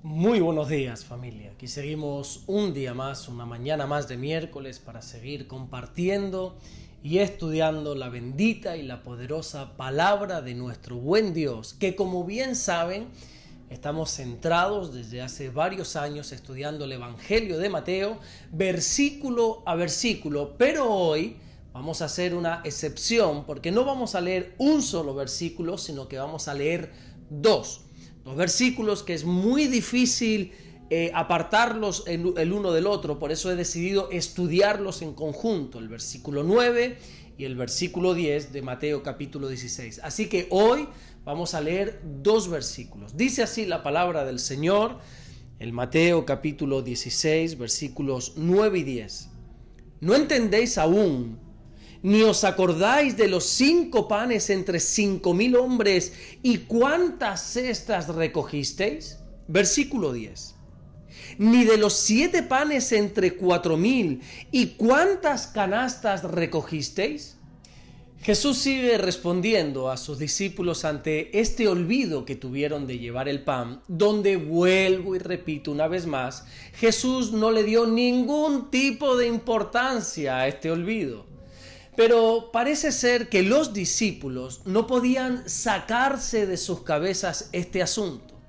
Muy buenos días, familia. Aquí seguimos un día más, una mañana más de miércoles para seguir compartiendo y estudiando la bendita y la poderosa palabra de nuestro buen Dios, que como bien saben, estamos centrados desde hace varios años estudiando el Evangelio de Mateo, versículo a versículo, pero hoy vamos a hacer una excepción porque no vamos a leer un solo versículo, sino que vamos a leer dos versículos que es muy difícil apartarlos el uno del otro, por eso he decidido estudiarlos en conjunto, el versículo 9 y el versículo 10 de Mateo capítulo 16. Así que hoy vamos a leer dos versículos. Dice así la palabra del Señor, el Mateo capítulo 16, versículos 9 y 10. ¿No entendéis aún? ¿Ni os acordáis de los 5 panes entre 5.000 hombres y cuántas cestas recogisteis? Versículo 10. ¿Ni de los 7 panes entre 4.000 y cuántas canastas recogisteis? Jesús sigue respondiendo a sus discípulos ante este olvido que tuvieron de llevar el pan, donde vuelvo y repito una vez más, Jesús no le dio ningún tipo de importancia a este olvido. Pero parece ser que los discípulos no podían sacarse de sus cabezas este asunto.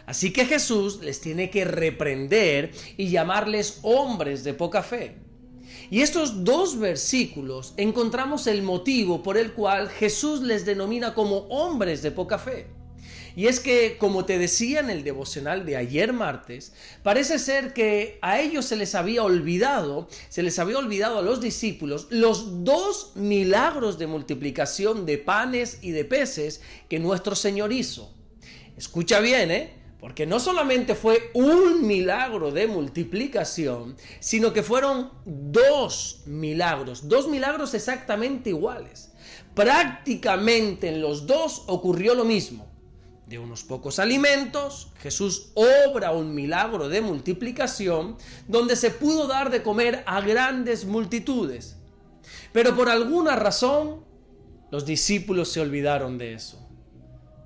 Así que Jesús les tiene que reprender y llamarles hombres de poca fe. Y estos dos versículos encontramos el motivo por el cual Jesús les denomina como hombres de poca fe. Y es que, como te decía en el devocional de ayer martes, parece ser que a ellos se les había olvidado a los discípulos los 2 milagros de multiplicación de panes y de peces que nuestro Señor hizo. Escucha bien, porque no solamente fue un milagro de multiplicación, sino que fueron 2 milagros exactamente iguales. Prácticamente en los dos ocurrió lo mismo. De unos pocos alimentos, Jesús obra un milagro de multiplicación donde se pudo dar de comer a grandes multitudes. Pero por alguna razón, los discípulos se olvidaron de eso.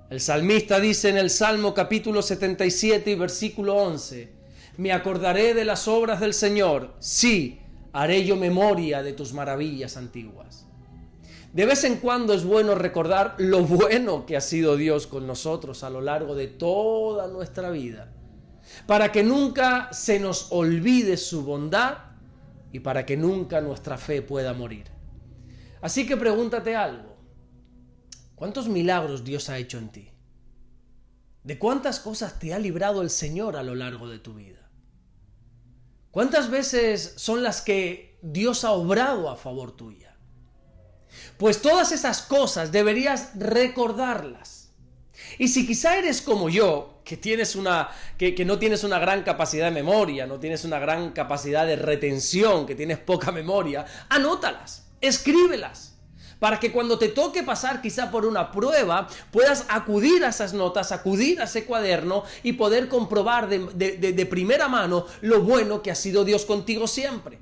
El salmista dice en el Salmo capítulo 77 y versículo 11, «Me acordaré de las obras del Señor, sí, haré yo memoria de tus maravillas antiguas». De vez en cuando es bueno recordar lo bueno que ha sido Dios con nosotros a lo largo de toda nuestra vida, para que nunca se nos olvide su bondad y para que nunca nuestra fe pueda morir. Así que pregúntate algo, ¿cuántos milagros Dios ha hecho en ti? ¿De cuántas cosas te ha librado el Señor a lo largo de tu vida? ¿Cuántas veces son las que Dios ha obrado a favor tuya? Pues todas esas cosas deberías recordarlas. Y si quizá eres como yo, que no tienes una gran capacidad de memoria, no tienes una gran capacidad de retención, que tienes poca memoria, anótalas, escríbelas, para que cuando te toque pasar quizá por una prueba, puedas acudir a esas notas, acudir a ese cuaderno y poder comprobar de primera mano lo bueno que ha sido Dios contigo siempre.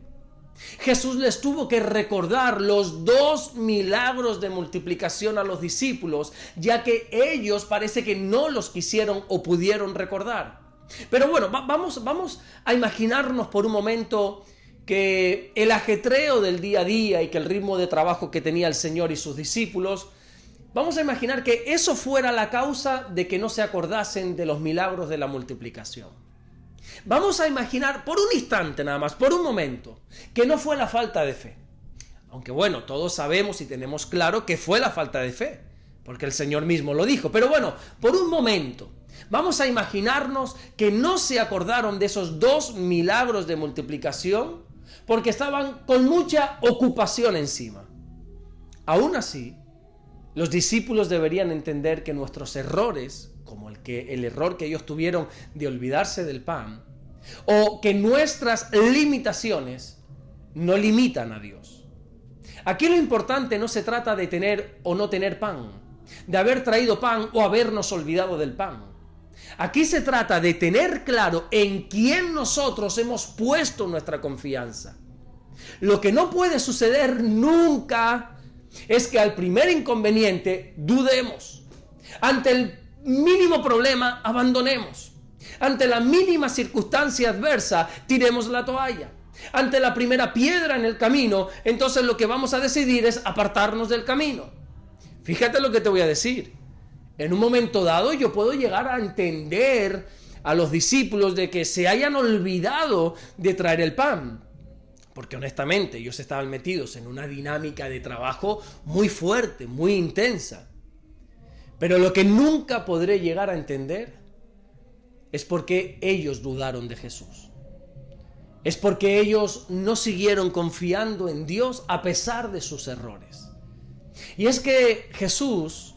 Jesús les tuvo que recordar los 2 milagros de multiplicación a los discípulos, ya que ellos parece que no los quisieron o pudieron recordar. Pero bueno, vamos a imaginarnos por un momento que el ajetreo del día a día y que el ritmo de trabajo que tenía el Señor y sus discípulos, vamos a imaginar que eso fuera la causa de que no se acordasen de los milagros de la multiplicación. Vamos a imaginar por un instante nada más, por un momento, que no fue la falta de fe. Aunque bueno, todos sabemos y tenemos claro que fue la falta de fe, porque el Señor mismo lo dijo. Pero bueno, por un momento, vamos a imaginarnos que no se acordaron de esos 2 milagros de multiplicación porque estaban con mucha ocupación encima. Aún así, los discípulos deberían entender que nuestros errores, como el error que ellos tuvieron de olvidarse del pan, o que nuestras limitaciones no limitan a Dios. Aquí lo importante no se trata de tener o no tener pan, de haber traído pan o habernos olvidado del pan. Aquí se trata de tener claro en quién nosotros hemos puesto nuestra confianza. Lo que no puede suceder nunca es que al primer inconveniente dudemos. Ante el mínimo problema abandonemos. Ante la mínima circunstancia adversa, tiremos la toalla. Ante la primera piedra en el camino, entonces lo que vamos a decidir es apartarnos del camino. Fíjate lo que te voy a decir. En un momento dado yo puedo llegar a entender a los discípulos de que se hayan olvidado de traer el pan. Porque honestamente ellos estaban metidos en una dinámica de trabajo muy fuerte, muy intensa. Pero lo que nunca podré llegar a entender es por qué ellos dudaron de Jesús. Es porque ellos no siguieron confiando en Dios a pesar de sus errores. Y es Jesús,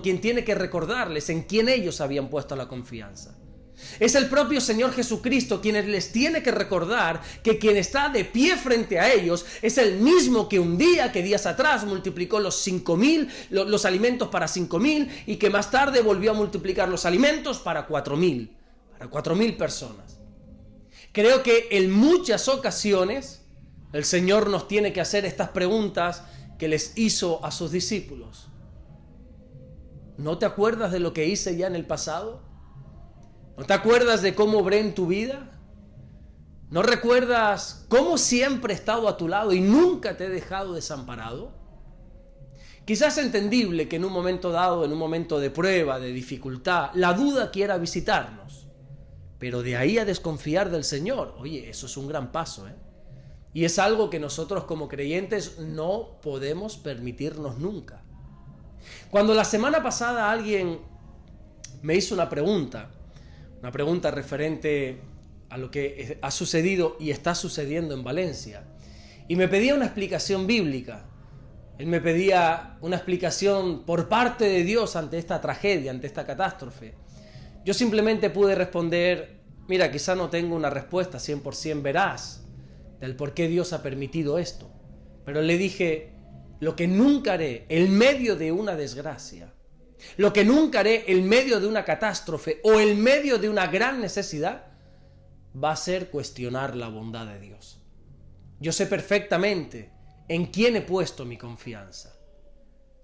quien tiene que recordarles en quién ellos habían puesto la confianza. Es el propio Señor Jesucristo quien les tiene que recordar que quien está de pie frente a ellos es el mismo que días atrás multiplicó los alimentos para 5,000 y que más tarde volvió a multiplicar los alimentos para 4,000 personas. Creo que en muchas ocasiones el Señor nos tiene que hacer estas preguntas que les hizo a sus discípulos. ¿No te acuerdas de lo que hice ya en el pasado? ¿No te acuerdas de cómo obré en tu vida? ¿No recuerdas cómo siempre he estado a tu lado y nunca te he dejado desamparado? Quizás es entendible que en un momento dado, en un momento de prueba, de dificultad, la duda quiera visitarnos. Pero de ahí a desconfiar del Señor, oye, eso es un gran paso, ¿eh? Y es algo que nosotros como creyentes no podemos permitirnos nunca. Cuando la semana pasada alguien me hizo una pregunta referente a lo que ha sucedido y está sucediendo en Valencia, y me pedía una explicación bíblica. Él me pedía una explicación por parte de Dios ante esta tragedia, ante esta catástrofe. Yo simplemente pude responder, mira, quizá no tengo una respuesta 100% veraz del por qué Dios ha permitido esto, pero le dije, lo que nunca haré en medio de una desgracia, lo que nunca haré en medio de una catástrofe o en medio de una gran necesidad, va a ser cuestionar la bondad de Dios. Yo sé perfectamente en quién he puesto mi confianza.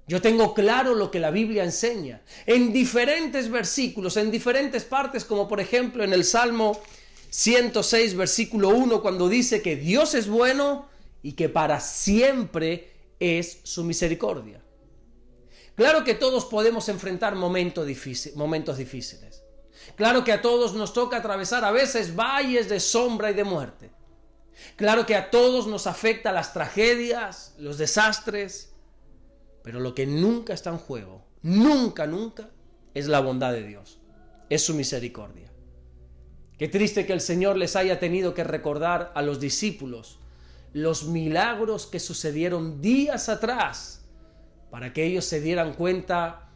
Yo tengo claro lo que la Biblia enseña en diferentes versículos, en diferentes partes, como por ejemplo en el Salmo 106, versículo 1, cuando dice que Dios es bueno y que para siempre es su misericordia. Claro que todos podemos enfrentar momentos difíciles. Claro que a todos nos toca atravesar a veces valles de sombra y de muerte. Claro que a todos nos afecta las tragedias, los desastres, pero lo que nunca está en juego, nunca, es la bondad de Dios, es su misericordia. Qué triste que el Señor les haya tenido que recordar a los discípulos los milagros que sucedieron días atrás, para que ellos se dieran cuenta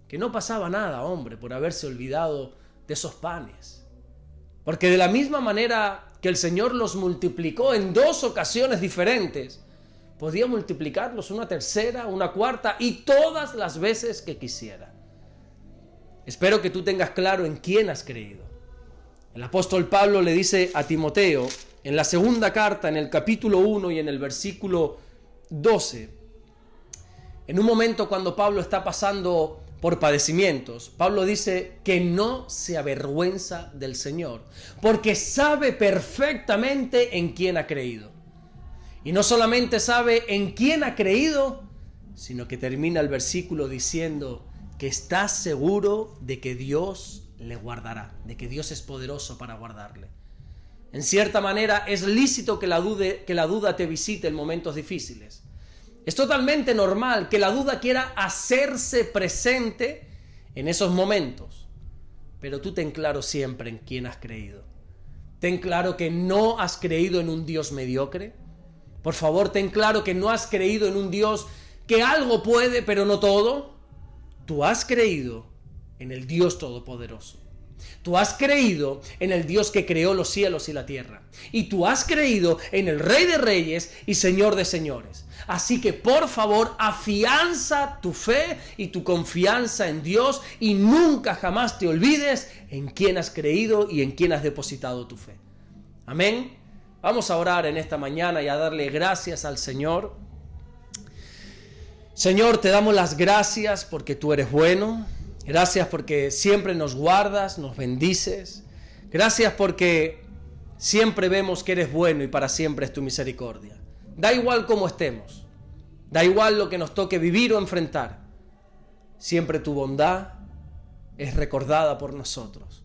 que no pasaba nada, hombre, por haberse olvidado de esos panes. Porque de la misma manera que el Señor los multiplicó en 2 ocasiones diferentes, podía multiplicarlos una tercera, una cuarta y todas las veces que quisiera. Espero que tú tengas claro en quién has creído. El apóstol Pablo le dice a Timoteo, en la segunda carta, en el capítulo 1 y en el versículo 12, en un momento cuando Pablo está pasando por padecimientos, Pablo dice que no se avergüenza del Señor, porque sabe perfectamente en quién ha creído. Y no solamente sabe en quién ha creído, sino que termina el versículo diciendo que está seguro de que Dios le guardará, de que Dios es poderoso para guardarle. En cierta manera es lícito que la duda te visite en momentos difíciles. Es totalmente normal que la duda quiera hacerse presente en esos momentos. Pero tú ten claro siempre en quién has creído. Ten claro que no has creído en un Dios mediocre. Por favor, ten claro que no has creído en un Dios que algo puede, pero no todo. Tú has creído en el Dios Todopoderoso. Tú has creído en el Dios que creó los cielos y la tierra. Y tú has creído en el Rey de Reyes y Señor de Señores. Así que por favor, afianza tu fe y tu confianza en Dios y nunca jamás te olvides en quién has creído y en quién has depositado tu fe. Amén. Vamos a orar en esta mañana y a darle gracias al Señor. Señor, te damos las gracias porque tú eres bueno. Gracias porque siempre nos guardas, nos bendices. Gracias porque siempre vemos que eres bueno y para siempre es tu misericordia. Da igual cómo estemos, da igual lo que nos toque vivir o enfrentar. Siempre tu bondad es recordada por nosotros.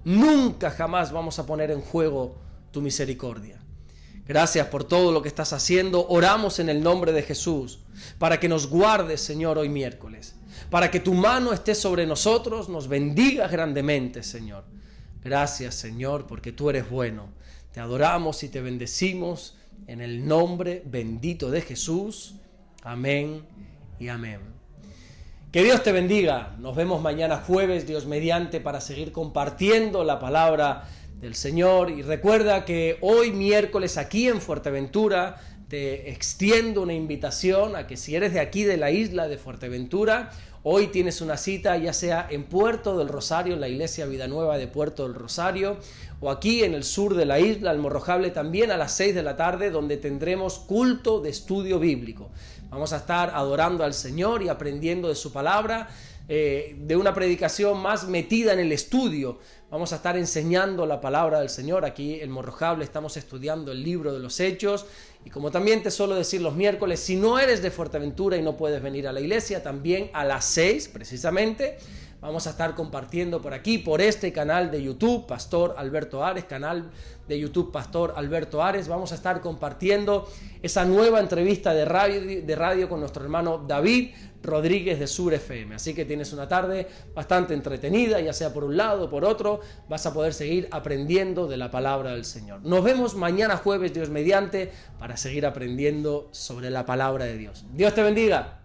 Nunca jamás vamos a poner en juego tu misericordia. Gracias por todo lo que estás haciendo. Oramos en el nombre de Jesús para que nos guardes, Señor, hoy miércoles. Para que tu mano esté sobre nosotros, nos bendigas grandemente, Señor. Gracias, Señor, porque tú eres bueno. Te adoramos y te bendecimos en el nombre bendito de Jesús. Amén y amén. Que Dios te bendiga. Nos vemos mañana jueves, Dios mediante, para seguir compartiendo la palabra del Señor. Y recuerda que hoy miércoles aquí en Fuerteventura te extiendo una invitación a que si eres de aquí de la isla de Fuerteventura, hoy tienes una cita ya sea en Puerto del Rosario, en la iglesia Vida Nueva de Puerto del Rosario, o aquí en el sur de la isla, Almorrojable, también a las 6 de la tarde, donde tendremos culto de estudio bíblico. Vamos a estar adorando al Señor y aprendiendo de su palabra, de una predicación más metida en el estudio. Vamos a estar enseñando la palabra del Señor. Aquí en Morrojable estamos estudiando el libro de los Hechos. Y como también te suelo decir los miércoles, si no eres de Fuerteventura y no puedes venir a la iglesia, también a las 6 precisamente vamos a estar compartiendo por aquí, por este canal de YouTube, Pastor Alberto Ares, canal de YouTube Pastor Alberto Ares. Vamos a estar compartiendo esa nueva entrevista de radio con nuestro hermano David Rodríguez de Sur FM. Así que tienes una tarde bastante entretenida, ya sea por un lado o por otro, vas a poder seguir aprendiendo de la palabra del Señor. Nos vemos mañana jueves, Dios mediante, para seguir aprendiendo sobre la palabra de Dios. Dios te bendiga.